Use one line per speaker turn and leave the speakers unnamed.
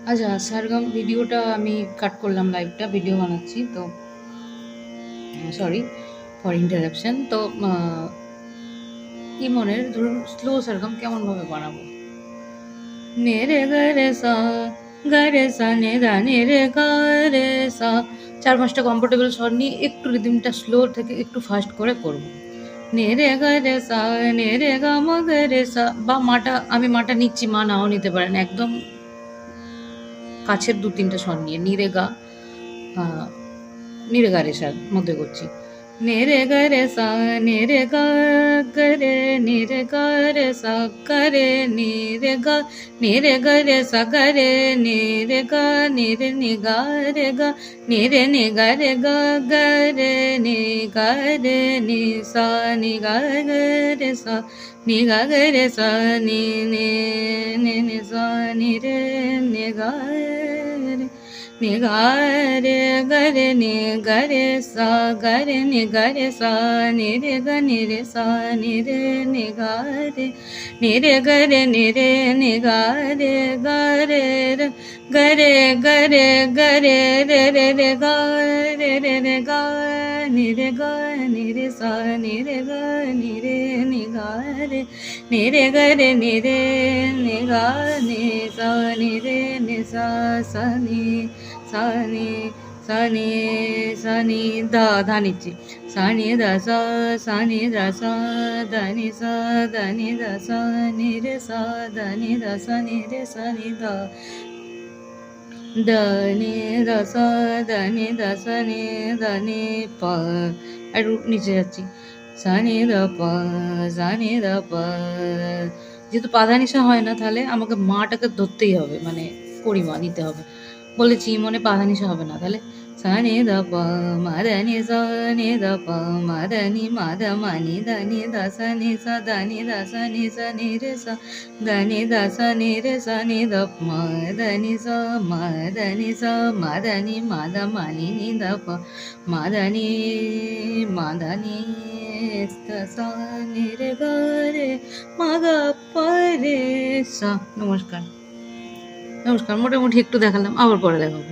আচ্ছা, সারগম ভিডিওটা আমি কাট করলাম, লাইভটা ভিডিও বানাচ্ছি তো, সরি ফর ইন্টারাপশন। তো ইমনের ধরুন স্লো সারগম কেমনভাবে বানাবো? নে রে গা রে সা নে দা নে রে গা রে সা, 4-5টা কমফোর্টেবল স্বর নিয়ে একটু রিদিমটা স্লো থেকে একটু ফাস্ট করে করব। নে রে গা রে সা নে রে গা মা গা রে সা, বা আমি মাটা নিচ্ছি, মা নাও নিতে পারেন, একদম কাছের 2-3টা স্বর নিয়ে নিরে গা রেসার মধ্যে করছি। নেরে গা রে সা নেরে গা গরে নিরে গা রে সা করে নিরে গা রে সা গরে নিরে গা নিরে নি গা রে গা নিরে নি গা রে গা গরে নি গা রে নি সা নি গা রে সা নি গা রে সা নি নি নি নি সা নি রে নি গা রে নি গা রে গা রে নি গা রে সা গা রে নি গা রে সা নি রে গা নি রে সা নি রে নি গা রে নি রে গা রে নি রে নি গা রে গা রে গা রে গা রে গা রে রে রে রে গা রে রে রে গা নি রে গা নি রে সা নি রে গা নি রে নি গা রে নি রে গা রে নি রে নি গা নি সা নি রে নি সা সা নি সা নি সা নি সা নি ধা নিচ্ছি, সা নি দা সা নি দা সা দা নি সা দা নি দা সা নি রে সা দা নি দা সা নি রে সা নি দা দা নি দা সা দা নি দা সা নি দা নি পা, আর নিচে যাচ্ছি, সা নি দা পা সা নি দা পা। যেহেতু পাধানিসা হয় না, তাহলে আমাকে মাটাকে ধরতেই হবে, মানে পরিমা নিতে হবে। বলেছি মনে পাধানিসা হবে না, তাহলে সা নি দা পা মা দা নি সা নি দা পা মা দা নি মা দা মা নি দা নি দা সা নি সা দা নি দা সা নি রে সা দা নি দা সা নি রে সা নি দা মা দা নি সা মা দা নি সা মা দা নি মা দা মা নি নি দা পা মা দা নি মা দা নি সা নি রে গা রে মা গা পা রে সা। নমস্কার, মোটামুটি একটু দেখালাম, আবার পরে দেখাবো।